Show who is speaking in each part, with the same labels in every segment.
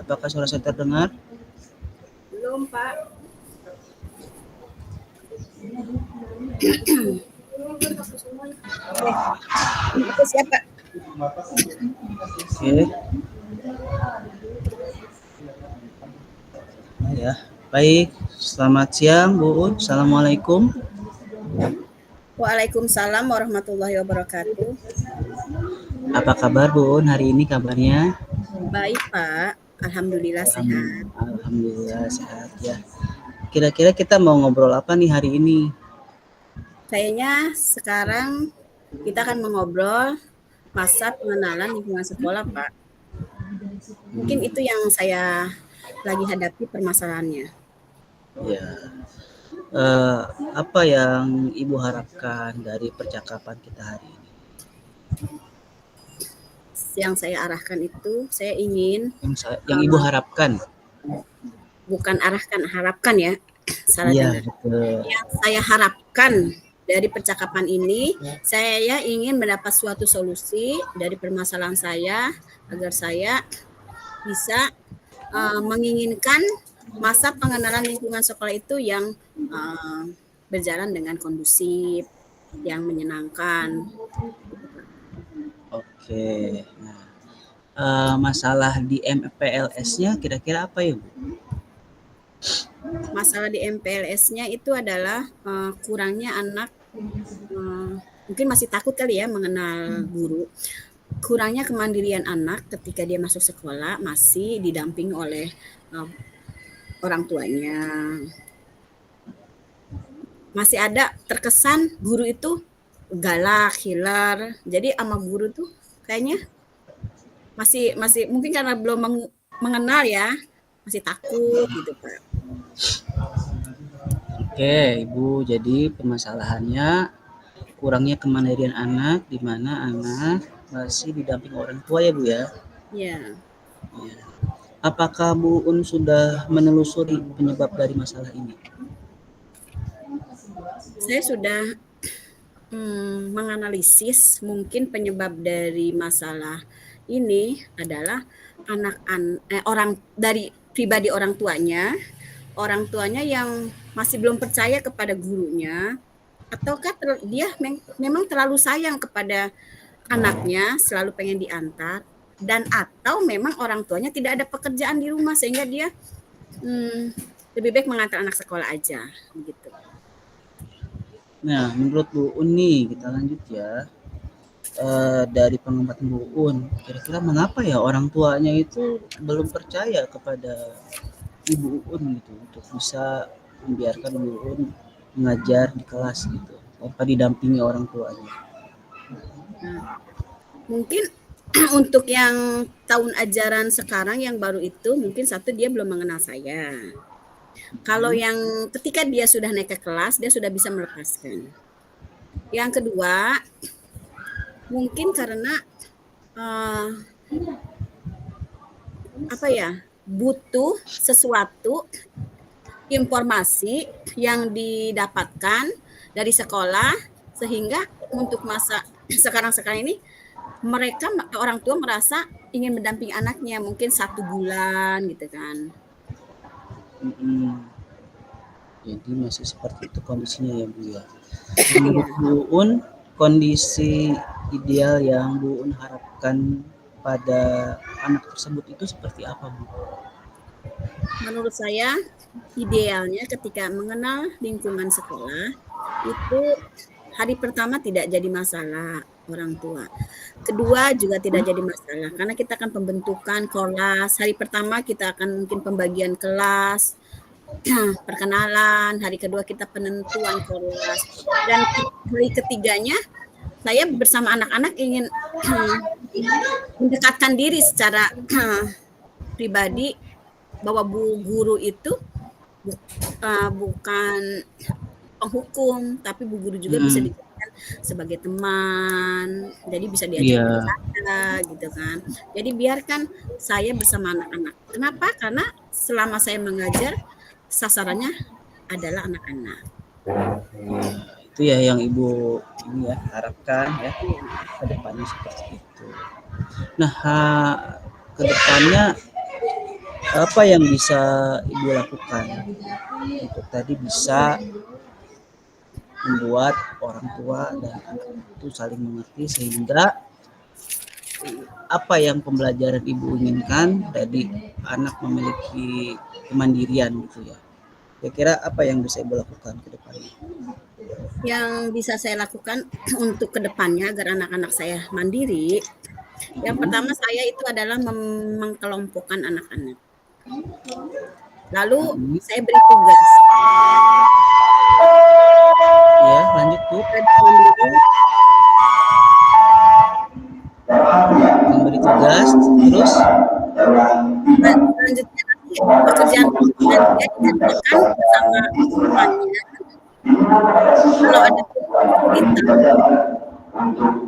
Speaker 1: Apakah suara saya terdengar?
Speaker 2: Belum, Pak. Itu siapa?
Speaker 1: Oke. Ya, baik. Selamat siang, Bu Un. Assalamualaikum.
Speaker 2: Waalaikumsalam warahmatullahi wabarakatuh.
Speaker 1: Apa kabar, Bu Un, hari ini kabarnya?
Speaker 2: Baik, Pak. Alhamdulillah sehat.
Speaker 1: Alhamdulillah sehat ya. Kira-kira kita mau ngobrol apa nih hari ini?
Speaker 2: Kayaknya sekarang kita akan mengobrol masa pengenalan lingkungan sekolah, Pak. Mungkin itu yang saya lagi hadapi permasalahannya.
Speaker 1: Ya, eh, apa yang Ibu harapkan dari percakapan kita hari ini?
Speaker 2: Yang saya arahkan itu, saya ingin
Speaker 1: Yang Ibu harapkan?
Speaker 2: bukan arahkan, harapkan ya. Salah
Speaker 1: Iya,
Speaker 2: dengar.
Speaker 1: betul.
Speaker 2: Yang saya harapkan dari percakapan ini, saya ingin mendapat suatu solusi dari permasalahan saya agar saya bisa menginginkan masa pengenalan lingkungan sekolah itu yang berjalan dengan kondusif, yang menyenangkan.
Speaker 1: Oke. Nah, masalah di MPLS-nya kira-kira apa ya, Bu?
Speaker 2: Masalah di MPLS-nya itu adalah kurangnya anak mungkin masih takut kali ya mengenal guru. Kurangnya kemandirian anak ketika dia masuk sekolah masih didampingi oleh orang tuanya. Masih ada terkesan guru itu galak, killer. Jadi sama guru tuh kayaknya masih mungkin karena belum mengenal ya, masih takut gitu, Pak.
Speaker 1: Oke, Ibu. Jadi permasalahannya kurangnya kemandirian anak, di mana anak masih didampingi orang tua ya, Bu ya?
Speaker 2: Ya.
Speaker 1: Ya. Apakah Bu Un sudah menelusuri penyebab dari masalah ini?
Speaker 2: Saya sudah menganalisis mungkin penyebab dari masalah ini adalah orang dari pribadi orang tuanya yang masih belum percaya kepada gurunya, ataukah dia memang terlalu sayang kepada anaknya, selalu pengen diantar, dan atau memang orang tuanya tidak ada pekerjaan di rumah sehingga dia lebih baik mengantar anak sekolah aja, begitu.
Speaker 1: Nah, menurut Bu Un nih, kita lanjut ya. Dari pengamatan Bu Un, kira-kira mengapa ya orang tuanya itu belum percaya kepada Ibu Un gitu untuk bisa membiarkan Bu Un mengajar di kelas gitu tanpa didampingi orang tuanya?
Speaker 2: Nah, mungkin untuk yang tahun ajaran sekarang yang baru itu mungkin satu dia belum mengenal saya. Kalau yang ketika dia sudah naik ke kelas dia sudah bisa melepaskan. Yang kedua mungkin karena butuh sesuatu informasi yang didapatkan dari sekolah sehingga untuk masa sekarang ini orang tua merasa ingin mendampingi anaknya mungkin 1 bulan gitu kan.
Speaker 1: Jadi masih seperti itu kondisinya ya, Bu ya. Menurut Bu Un, kondisi ideal yang Bu Un harapkan pada anak tersebut itu seperti apa, Bu?
Speaker 2: Menurut saya idealnya ketika mengenal lingkungan sekolah itu hari pertama tidak jadi masalah orang tua. Kedua juga tidak jadi masalah karena kita akan pembentukan kelas. Hari pertama kita akan mungkin pembagian kelas, perkenalan. Hari kedua kita penentuan kelas. Dan hari ketiganya saya bersama anak-anak ingin mendekatkan diri secara pribadi bahwa bu guru itu bukan penghukum, tapi bu guru juga bisa dijadikan sebagai teman, jadi bisa diajak bercanda gitu kan. Jadi biarkan saya bersama anak-anak. Kenapa? Karena selama saya mengajar sasarannya adalah anak-anak.
Speaker 1: Itu ya yang Ibu ini ya harapkan ya ke depannya seperti itu. Nah, ke depannya apa yang bisa Ibu lakukan untuk tadi bisa membuat orang tua dan anak itu saling mengerti sehingga apa yang pembelajaran Ibu inginkan tadi anak memiliki kemandirian gitu ya. Kira-kira apa yang bisa Ibu lakukan ke depannya?
Speaker 2: Yang bisa saya lakukan untuk kedepannya agar anak-anak saya mandiri, yang pertama saya itu adalah mengkelompokkan anak-anak. Lalu
Speaker 1: Mm-mm.
Speaker 2: saya beri tugas.
Speaker 1: Ya, lanjut Bu.
Speaker 2: Adik mandiri,
Speaker 1: Memberi tugas, terus
Speaker 2: selanjutnya nanti pekerjaan kelompoknya dia dikerjakan bersama temannya. Kalau ada kesulitan,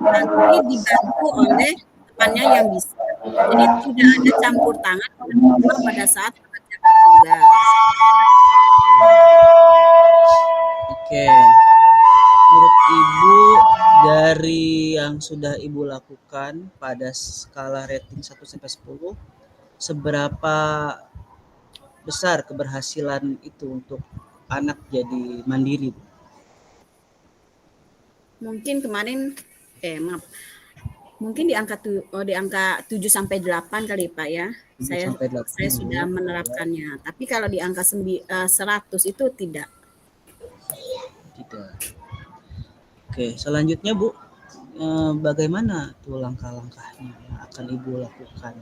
Speaker 2: nanti dibantu oleh temannya yang bisa. Jadi tidak ada campur tangan orang tua pada saat mengerjakan tugas.
Speaker 1: oke. Menurut Ibu dari yang sudah Ibu lakukan pada skala rating 1 sampai 10, seberapa besar keberhasilan itu untuk anak jadi mandiri, Bu?
Speaker 2: Mungkin kemarin maaf, mungkin di angka 7 sampai 8 kali Pak ya.
Speaker 1: 7
Speaker 2: Saya
Speaker 1: sampai 8
Speaker 2: saya
Speaker 1: Bu.
Speaker 2: sudah menerapkannya. Tapi kalau di angka 100 itu tidak.
Speaker 1: Tidak. Oke, selanjutnya Bu, bagaimana tuh langkah-langkahnya yang akan Ibu lakukan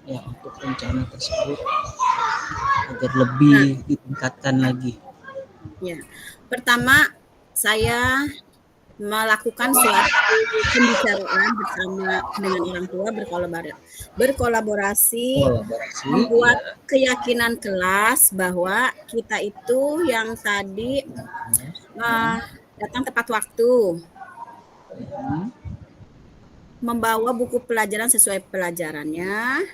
Speaker 1: ya untuk rencana tersebut agar
Speaker 2: Nah,
Speaker 1: lebih ditingkatkan lagi?
Speaker 2: ya. Pertama, saya melakukan suatu pembicaraan bersama dengan orang tua, berkolaborasi,
Speaker 1: Kolaborasi,
Speaker 2: membuat
Speaker 1: ya.
Speaker 2: keyakinan kelas bahwa kita itu yang tadi datang tepat waktu,
Speaker 1: Hmm.
Speaker 2: membawa buku pelajaran sesuai pelajarannya,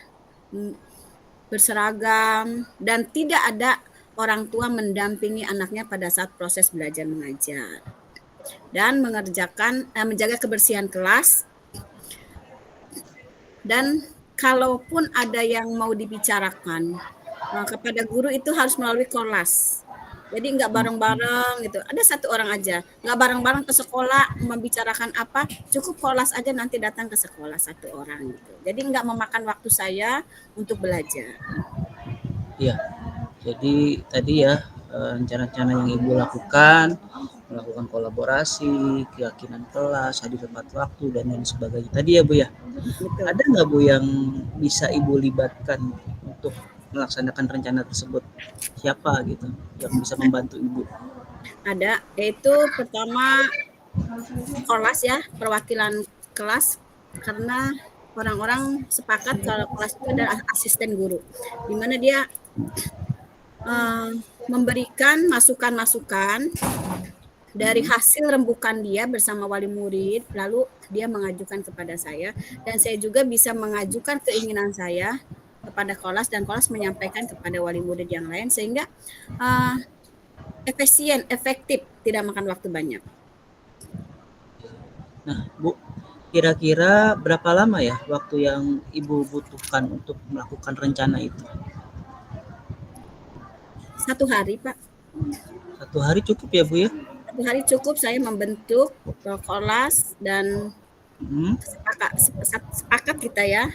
Speaker 2: berseragam, dan tidak ada orang tua mendampingi anaknya pada saat proses belajar mengajar. Dan menjaga kebersihan kelas, dan kalaupun ada yang mau dibicarakan kepada guru itu harus melalui kelas. Jadi nggak bareng-bareng gitu. Ada satu orang aja, nggak bareng-bareng ke sekolah membicarakan apa, cukup kelas aja nanti datang ke sekolah satu orang gitu. Jadi nggak memakan waktu saya untuk belajar.
Speaker 1: Iya, jadi tadi ya rencana-rencana yang Ibu lakukan, melakukan kolaborasi, keyakinan kelas, hadir tepat waktu dan lain sebagainya. Tadi ya Bu ya,
Speaker 2: Betul.
Speaker 1: ada nggak Bu yang bisa Ibu libatkan untuk melaksanakan rencana tersebut? Siapa gitu yang bisa membantu Ibu?
Speaker 2: Ada, yaitu pertama kelas ya, perwakilan kelas, karena orang-orang sepakat kalau kelas itu adalah asisten guru, di mana dia memberikan masukan-masukan dari hasil rembukan dia bersama wali murid, lalu dia mengajukan kepada saya, dan saya juga bisa mengajukan keinginan saya kepada kelas, dan kelas menyampaikan kepada wali murid yang lain, sehingga efisien, efektif, tidak makan waktu banyak.
Speaker 1: Nah Bu, kira-kira berapa lama ya waktu yang Ibu butuhkan untuk melakukan rencana itu?
Speaker 2: 1 hari Pak.
Speaker 1: 1 hari cukup ya Bu ya?
Speaker 2: 1 hari cukup saya membentuk kelas, dan
Speaker 1: Hmm.
Speaker 2: sepakat kita ya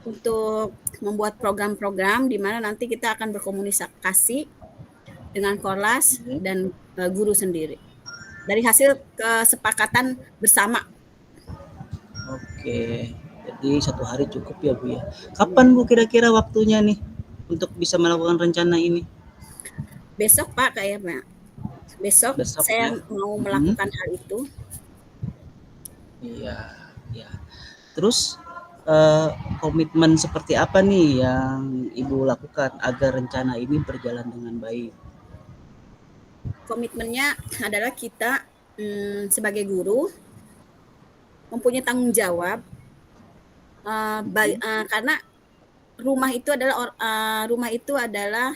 Speaker 2: untuk membuat program-program di mana nanti kita akan berkomunikasi dengan kelas dan guru sendiri dari hasil kesepakatan bersama.
Speaker 1: Oke, jadi 1 hari cukup ya Bu ya. Kapan Bu kira-kira waktunya nih untuk bisa melakukan rencana ini?
Speaker 2: Besok Pak kayaknya. Besok
Speaker 1: Besok
Speaker 2: saya
Speaker 1: ya?
Speaker 2: mau melakukan hal itu.
Speaker 1: Iya, ya. Terus komitmen seperti apa nih yang Ibu lakukan agar rencana ini berjalan dengan baik?
Speaker 2: Komitmennya adalah kita sebagai guru mempunyai tanggung jawab, karena rumah itu adalah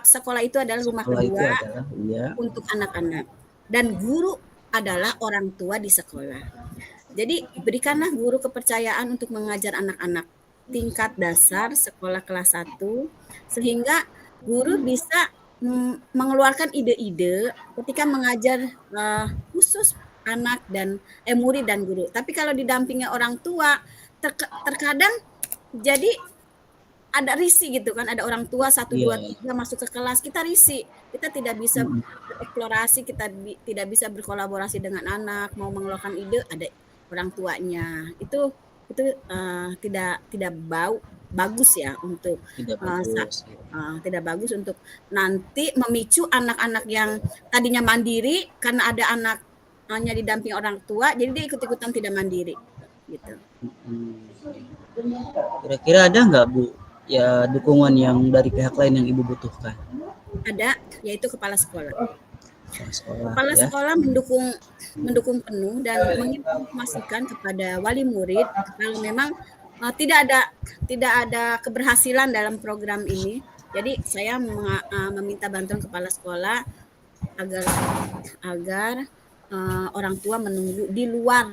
Speaker 2: sekolah itu adalah rumah
Speaker 1: Sekolah itu
Speaker 2: kedua
Speaker 1: adalah iya.
Speaker 2: untuk anak-anak, dan guru adalah orang tua di sekolah. Jadi berikanlah guru kepercayaan untuk mengajar anak-anak. tingkat dasar sekolah kelas 1 sehingga guru bisa mengeluarkan ide-ide ketika mengajar khusus anak dan murid dan guru. Tapi kalau didampingi orang tua terkadang jadi ada risih gitu kan, ada orang tua 1, 2,
Speaker 1: Iya.
Speaker 2: 3 masuk ke kelas, kita risih. Kita tidak bisa
Speaker 1: Mhm.
Speaker 2: bereksplorasi, kita tidak bisa berkolaborasi dengan anak, mau mengeluarkan ide ada orang tuanya. Itu tidak bagus ya untuk
Speaker 1: Tidak
Speaker 2: sa
Speaker 1: bagus, ya.
Speaker 2: tidak bagus untuk nanti memicu anak-anak yang tadinya mandiri karena ada anak hanya didampingi orang tua, jadi dia ikut-ikutan tidak mandiri, gitu.
Speaker 1: Kira-kira ada nggak Bu, ya dukungan yang dari pihak lain yang Ibu butuhkan?
Speaker 2: Ada, yaitu kepala sekolah.
Speaker 1: Sekolah
Speaker 2: Kepala
Speaker 1: ya.
Speaker 2: sekolah mendukung penuh dan menginformasikan kepada wali murid kalau memang tidak ada keberhasilan dalam program ini. Jadi saya meminta bantuan kepala sekolah agar orang tua menunggu di luar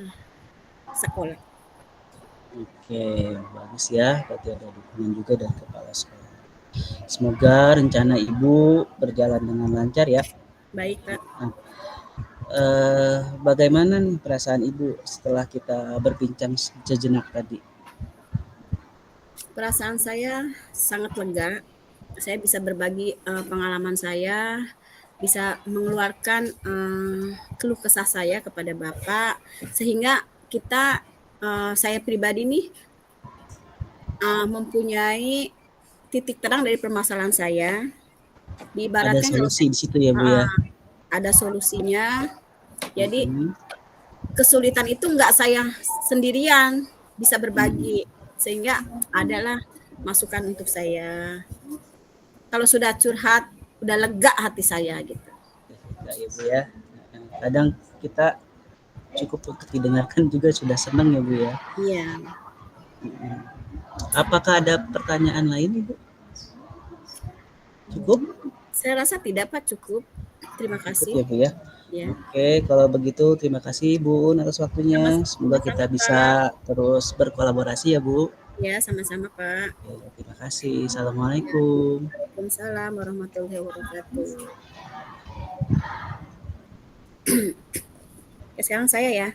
Speaker 2: sekolah.
Speaker 1: Oke, bagus ya. Berarti ada dukungan juga dari kepala sekolah. Semoga rencana Ibu berjalan dengan lancar ya.
Speaker 2: Baik, Pak.
Speaker 1: Nah, bagaimana nih perasaan Ibu setelah kita berbincang sejenak tadi?
Speaker 2: Perasaan saya sangat lega. Saya bisa berbagi pengalaman saya, bisa mengeluarkan keluh kesah saya kepada Bapak, sehingga saya pribadi nih mempunyai titik terang dari permasalahan saya.
Speaker 1: Ada
Speaker 2: Diibaratkan kalau
Speaker 1: solusi di situ ya Bu ya?
Speaker 2: ada solusinya. Jadi kesulitan itu nggak saya sendirian, bisa berbagi, sehingga adalah masukan untuk saya. Kalau sudah curhat, udah lega hati saya gitu.
Speaker 1: Enggak ya Bu ya. Kadang kita cukup untuk didengarkan juga sudah senang ya Bu ya.
Speaker 2: Iya.
Speaker 1: Apakah ada pertanyaan lain Ibu? Cukup?
Speaker 2: Saya rasa tidak Pak, cukup. Terima kasih.
Speaker 1: Cukup ya Bu ya.
Speaker 2: Ya.
Speaker 1: Oke, kalau begitu terima kasih Bu atas waktunya. Semoga kita
Speaker 2: Sama-sama,
Speaker 1: bisa terus berkolaborasi ya Bu.
Speaker 2: Ya, sama-sama Pak.
Speaker 1: Oke, terima kasih. Assalamualaikum.
Speaker 2: Waalaikumsalam warahmatullahi wabarakatuh. Sekarang saya ya.